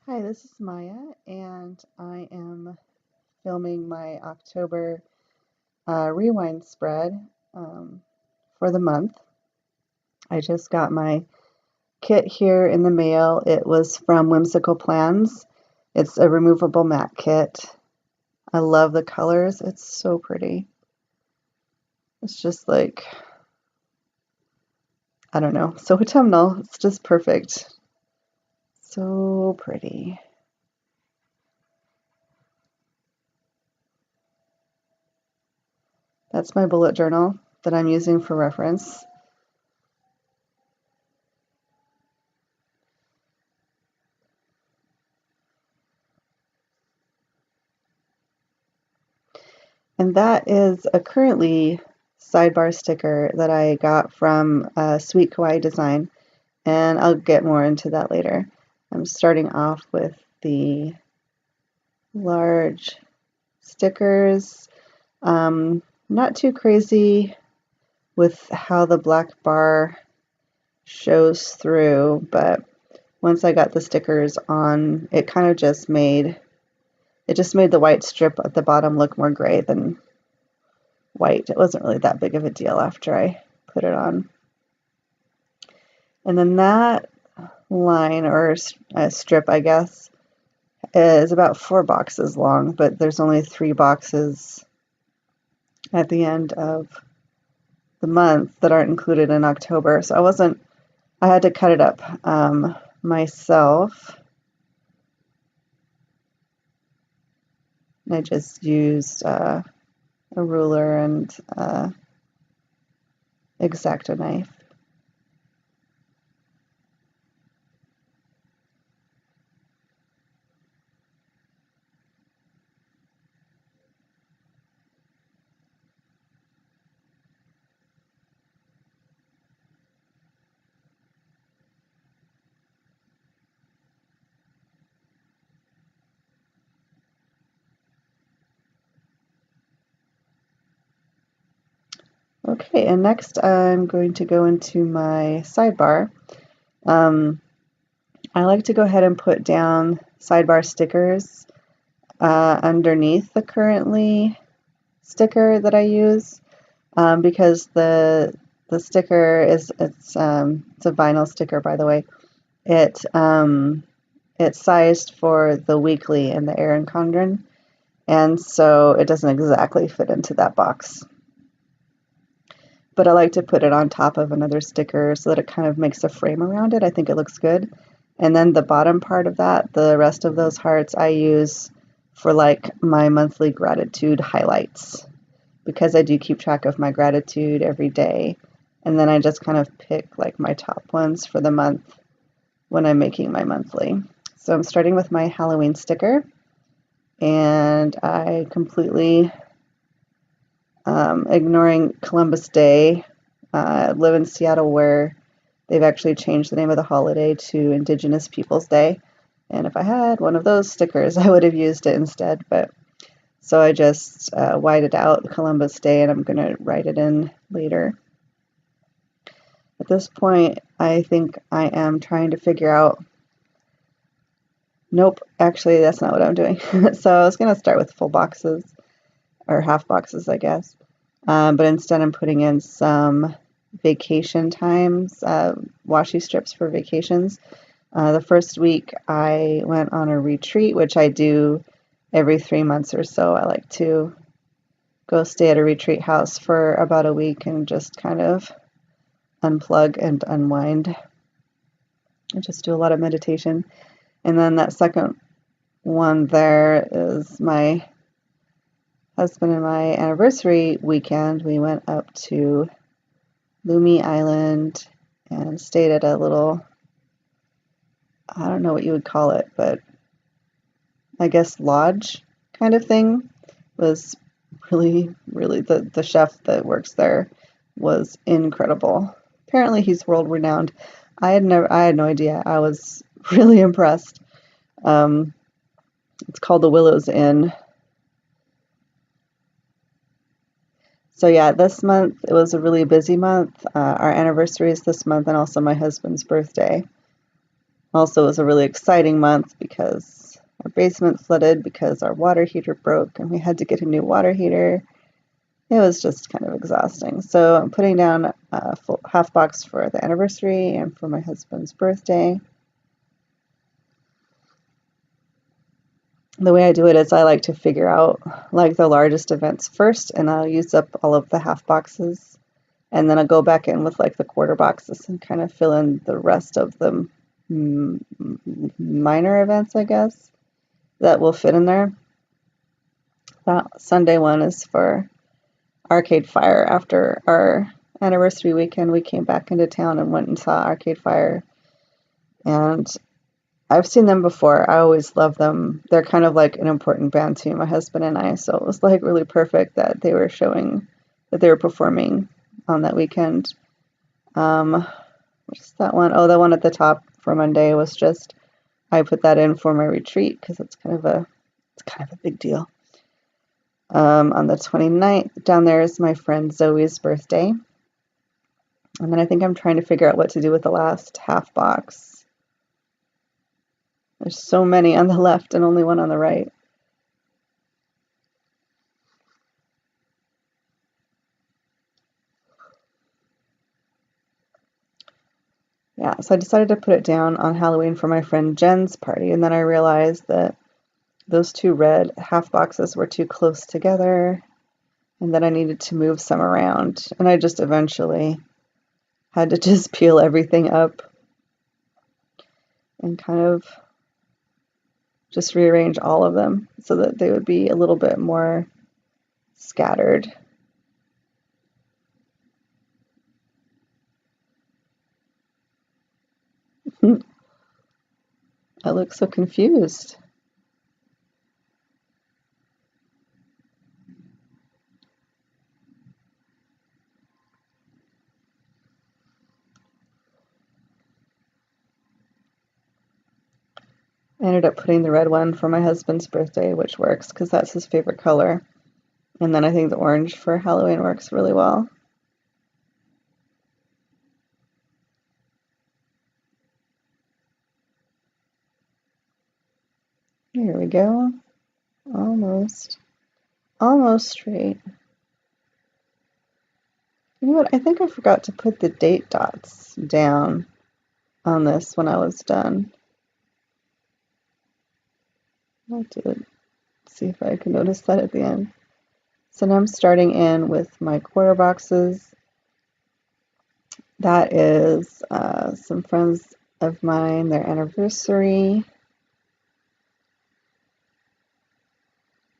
Hi, this is Maya, and I am filming my October rewind spread for the month. I just got my kit here in the mail. It was from Whimsical Plans. It's a removable mat kit. I love the colors. It's so pretty. It's just like, I don't know, so autumnal. It's just perfect. So pretty. That's my bullet journal that I'm using for reference. And that is a currently sidebar sticker that I got from Sweet Kawaii Design, and I'll get more into that later. I'm starting off with the large stickers. Not too crazy with how the black bar shows through, but once I got the stickers on, it kind of just made the white strip at the bottom look more gray than white. It wasn't really that big of a deal after I put it on. And then that line, or strip, I guess, is about 4 boxes long, but there's only 3 boxes at the end of the month that aren't included in October. So I had to cut it up myself. I just used a ruler and X-Acto knife. Okay, and next I'm going to go into my sidebar. I like to go ahead and put down sidebar stickers underneath the currently sticker that I use because the sticker it's a vinyl sticker, by the way. It's sized for the weekly and the Erin Condren, and so it doesn't exactly fit into that box. But I like to put it on top of another sticker so that it kind of makes a frame around it. I think it looks good. And then the bottom part of that, the rest of those hearts, I use for like my monthly gratitude highlights because I do keep track of my gratitude every day. And then I just kind of pick like my top ones for the month when I'm making my monthly. So I'm starting with my Halloween sticker, and I completely ignoring Columbus Day. I live in Seattle where they've actually changed the name of the holiday to Indigenous Peoples Day. And if I had one of those stickers, I would have used it instead. But so I just whited out Columbus Day, and I'm going to write it in later. At this point, I think I am trying to figure out. Nope, actually, that's not what I'm doing. So I was going to start with full boxes, or half boxes, I guess. But instead I'm putting in some vacation times, washi strips for vacations. The first week I went on a retreat, which I do every 3 months or so. I like to go stay at a retreat house for about a week and just kind of unplug and unwind and just do a lot of meditation. And then that second one there is my husband and my anniversary weekend. We went up to Lumi Island and stayed at a little, I don't know what you would call it, but I guess lodge kind of thing. It was really the chef that works there was incredible. Apparently he's world renowned. I had no idea. I was really impressed. It's called the Willows Inn. So yeah, this month it was a really busy month. Our anniversary is this month, and also my husband's birthday. Also, it was a really exciting month because our basement flooded because our water heater broke and we had to get a new water heater. It was just kind of exhausting. So I'm putting down a full half box for the anniversary and for my husband's birthday. The way I do it is I like to figure out like the largest events first, and I'll use up all of the half boxes, and then I'll go back in with like the quarter boxes and kind of fill in the rest of the minor events, I guess, that will fit in there. That Sunday one is for Arcade Fire. After our anniversary weekend, we came back into town and went and saw Arcade Fire, and I've seen them before. I always love them. They're kind of like an important band to my husband and I, so it was like really perfect that they were performing on that weekend. What's that one? Oh, the one at the top for Monday was just I put that in for my retreat because it's kind of a big deal. On the 29th, down there is my friend Zoe's birthday. And then I think I'm trying to figure out what to do with the last half box. There's so many on the left and only one on the right. Yeah, so I decided to put it down on Halloween for my friend Jen's party, and then I realized that those two red half boxes were too close together, and that I needed to move some around. And I just eventually had to just peel everything up and kind of just rearrange all of them so that they would be a little bit more scattered. I look so confused. I ended up putting the red one for my husband's birthday, which works because that's his favorite color. And then I think the orange for Halloween works really well. Here we go. Almost straight. You know what? I think I forgot to put the date dots down on this when I was done. I'll do it. See if I can notice that at the end. So now I'm starting in with my quarter boxes. That is some friends of mine, their anniversary.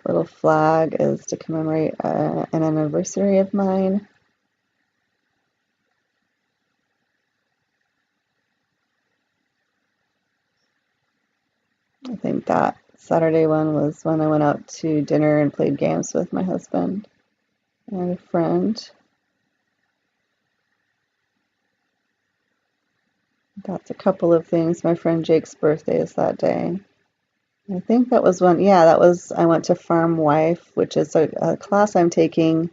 A little flag is to commemorate an anniversary of mine. I think that Saturday one was when I went out to dinner and played games with my husband and a friend. That's a couple of things. My friend Jake's birthday is that day. I think that was when, yeah, I went to Farm Wife, which is a class I'm taking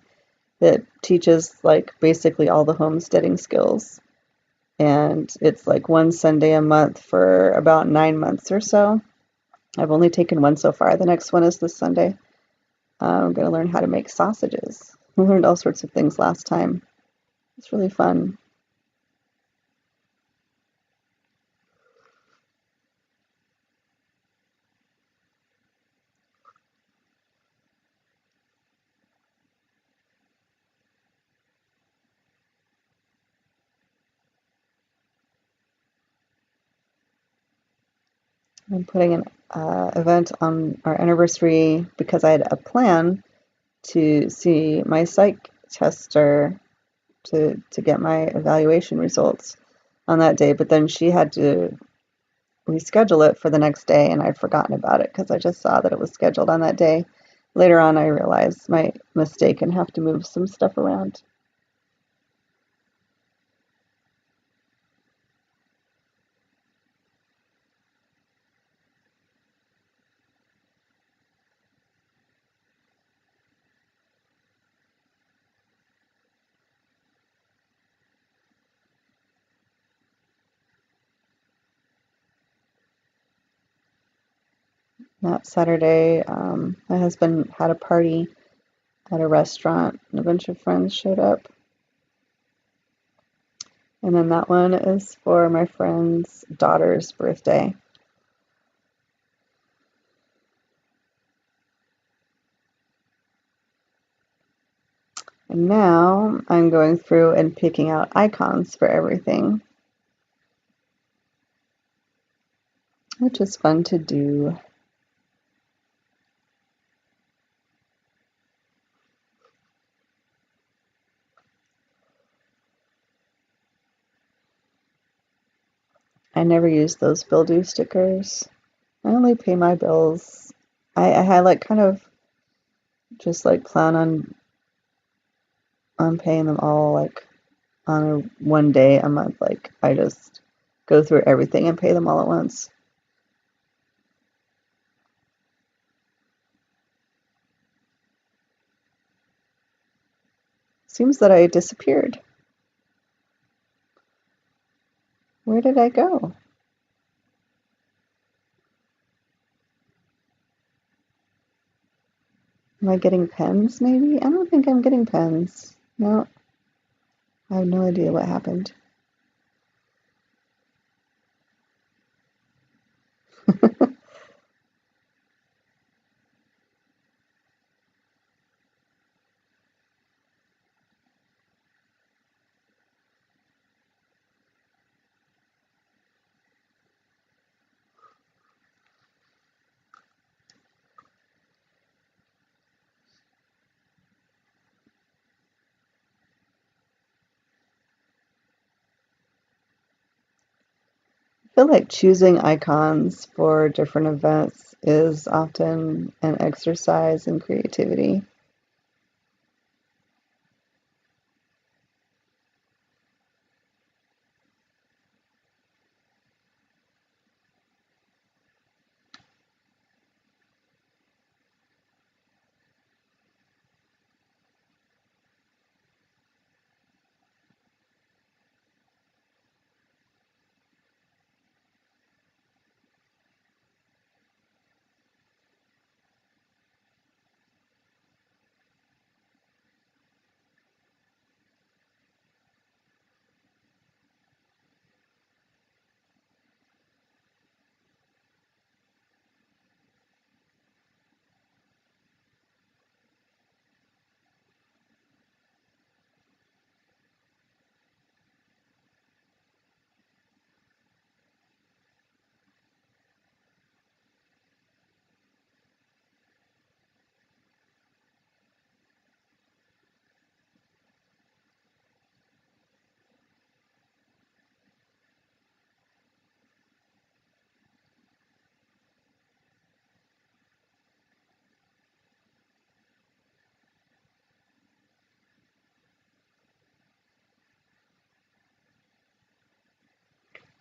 that teaches like basically all the homesteading skills. And it's like one Sunday a month for about 9 months or so. I've only taken one so far. The next one is this Sunday. I'm going to learn how to make sausages. I learned all sorts of things last time. It's really fun. I'm putting an event on our anniversary because I had a plan to see my psych tester to get my evaluation results on that day, but then she had to reschedule it for the next day, and I'd forgotten about it because I just saw that it was scheduled on that day. Later on, I realized my mistake and have to move some stuff around. That Saturday, my husband had a party at a restaurant and a bunch of friends showed up. And then that one is for my friend's daughter's birthday. And now I'm going through and picking out icons for everything, which is fun to do. I never use those bill due stickers. I only pay my bills. I like kind of just like plan on paying them all like on a one day a month. Like I just go through everything and pay them all at once. Seems that I disappeared. Where did I go? Am I getting pens maybe? I don't think I'm getting pens. No, I have no idea what happened. I feel like choosing icons for different events is often an exercise in creativity.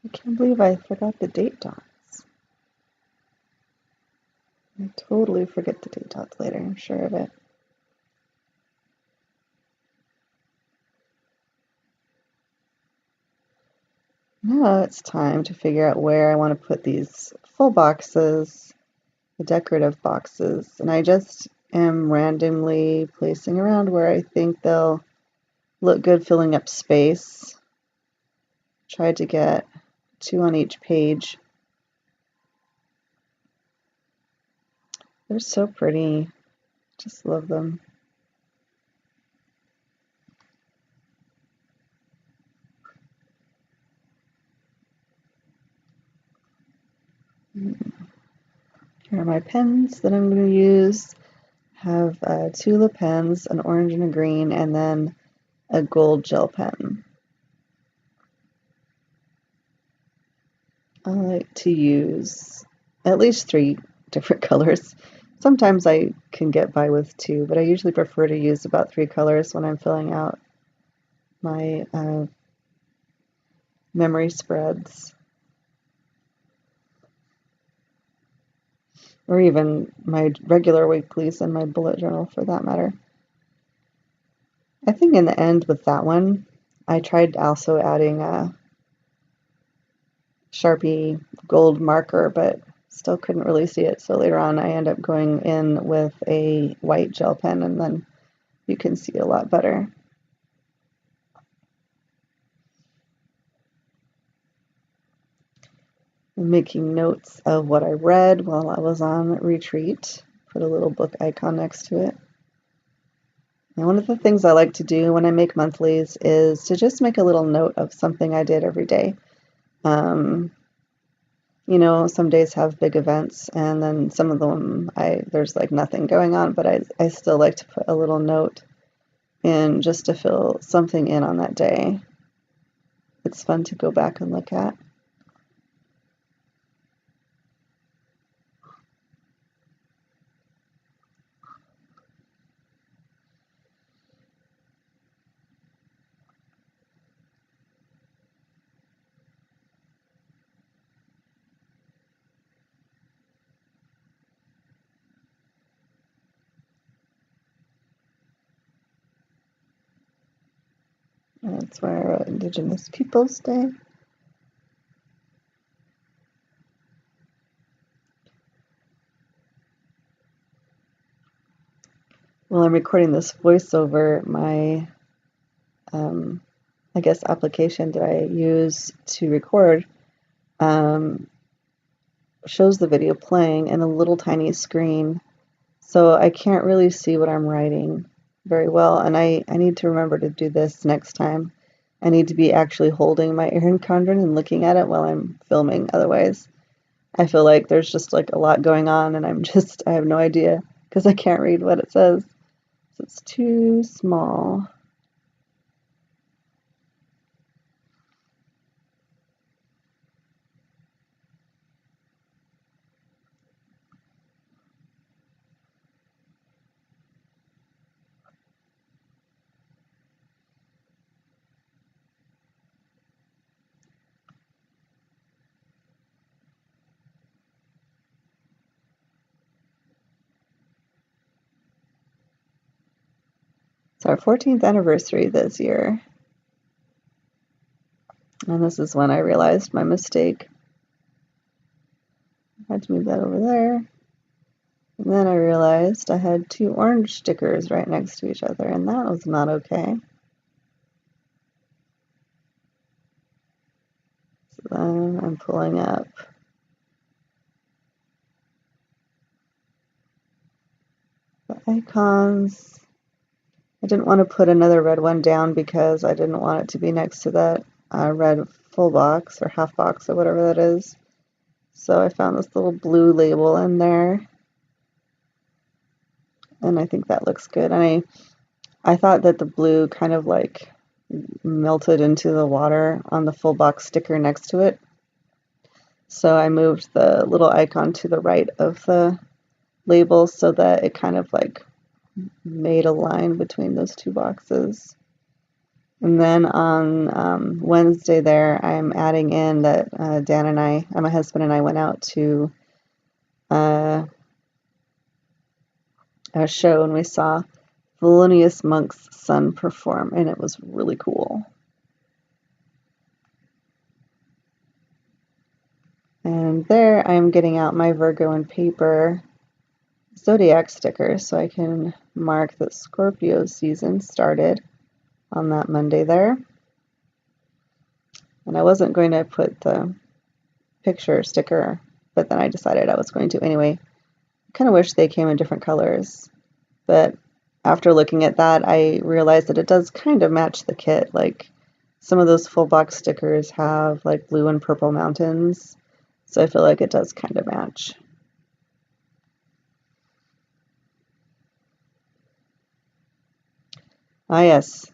I can't believe I forgot the date dots. I totally forget the date dots later, I'm sure of it. Now it's time to figure out where I want to put these full boxes, the decorative boxes, and I just am randomly placing around where I think they'll look good filling up space. Tried to get 2 on each page. They're so pretty. Just love them. Here are my pens that I'm going to use. Have 2 pens, an orange and a green, and then a gold gel pen. I like to use at least 3 different colors. Sometimes I can get by with 2, but I usually prefer to use about 3 colors when I'm filling out my memory spreads, or even my regular weeklies and my bullet journal for that matter. I think in the end with that one, I tried also adding a Sharpie gold marker, but still couldn't really see it. So later on I end up going in with a white gel pen, and then you can see a lot better. I'm making notes of what I read while I was on retreat. Put a little book icon next to it. And one of the things I like to do when I make monthlies is to just make a little note of something I did every day. You know, some days have big events, and then some of them there's like nothing going on, but I still like to put a little note in just to fill something in on that day. It's fun to go back and look at. That's where I wrote Indigenous Peoples Day. While I'm recording this voiceover, my I guess application that I use to record shows the video playing in a little tiny screen, so I can't really see what I'm writing very well, and I need to remember to do this next time. I need to be actually holding my Erin Condren and looking at it while I'm filming, otherwise I feel like there's just like a lot going on and I have no idea because I can't read what it says. So it's too small. It's our 14th anniversary this year. And this is when I realized my mistake. I had to move that over there. And then I realized I had two orange stickers right next to each other, and that was not okay. So then I'm pulling up the icons. I didn't want to put another red one down because I didn't want it to be next to that red full box or half box or whatever that is. So I found this little blue label in there, and I think that looks good. And I thought that the blue kind of like melted into the water on the full box sticker next to it. So I moved the little icon to the right of the label so that it kind of like made a line between those two boxes. And then on Wednesday there, I'm adding in that Dan and my husband and I went out to a show, and we saw Thelonious Monk's son perform, and it was really cool. And there I'm getting out my Virgo and paper zodiac sticker so I can mark that Scorpio season started on that Monday there. And I wasn't going to put the picture sticker, but then I decided I was going to anyway. I kind of wish they came in different colors, but after looking at that, I realized that it does kind of match the kit. Like some of those full box stickers have like blue and purple mountains, so I feel like it does kind of match. Ah yes,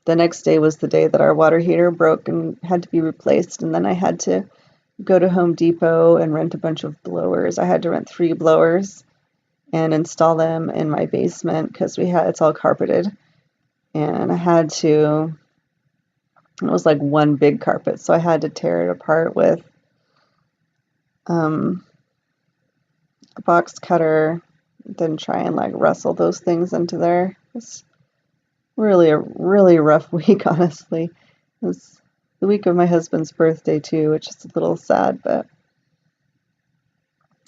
the next day was the day that our water heater broke and had to be replaced, and then I had to go to Home Depot and rent a bunch of blowers. I had to rent 3 blowers and install them in my basement because it's all carpeted, and it was like one big carpet, so I had to tear it apart with a box cutter, then try and like wrestle those things into there. It's really a really rough week, honestly. It was the week of my husband's birthday too, which is a little sad, but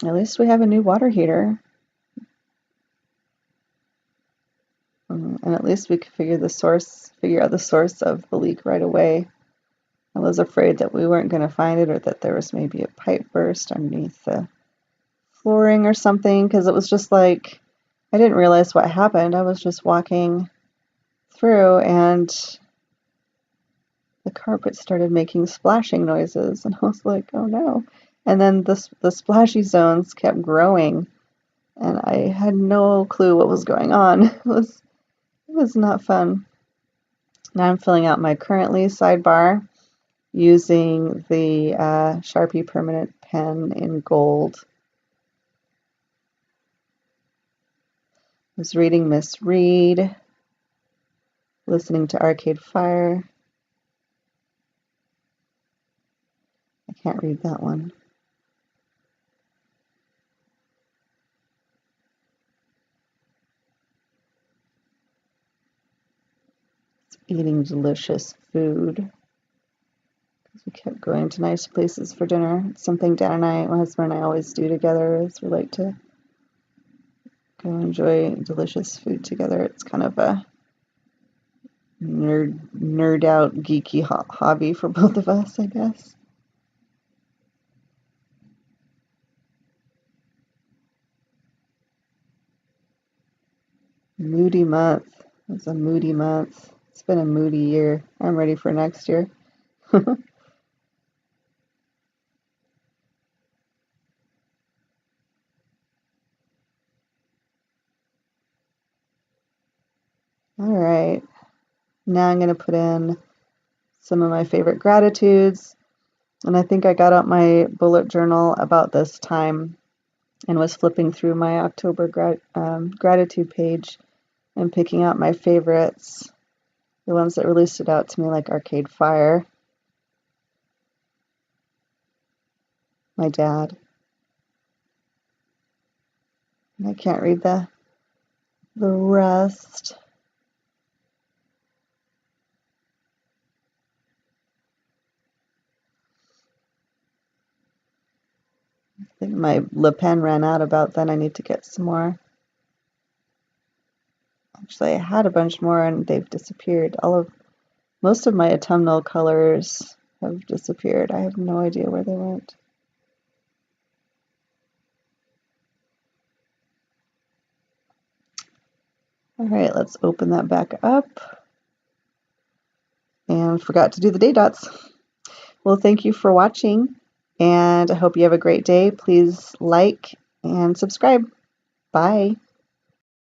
At least we have a new water heater. And at least we could figure out the source of the leak right away. I was afraid that we weren't going to find it, or that there was maybe a pipe burst underneath the flooring or something, because it was just like, I didn't realize what happened. I was just walking through and the carpet started making splashing noises, and I was like, oh no. And then the splashy zones kept growing, and I had no clue what was going on. It was not fun. Now I'm filling out my currently sidebar using the Sharpie permanent pen in gold. I was reading Miss Read, listening to Arcade Fire. I can't read that one. Eating delicious food. We kept going to nice places for dinner. It's something Dan and I, my husband and I, always do together, is we like to go enjoy delicious food together. It's kind of a nerd out geeky hobby for both of us, I guess. Moody month. It's a moody month. It's been a moody year. I'm ready for next year. All right. Now I'm going to put in some of my favorite gratitudes. And I think I got out my bullet journal about this time and was flipping through my October gratitude page and picking out my favorites, the ones that really stood out to me, like Arcade Fire, my dad. And I can't read the rest. I think my Le Pen ran out about then. I need to get some more. Actually, I had a bunch more and they've disappeared. Most of my autumnal colors have disappeared. I have no idea where they went. All right, let's open that back up. And forgot to do the day dots. Well, thank you for watching, and I hope you have a great day. Please like and subscribe. Bye.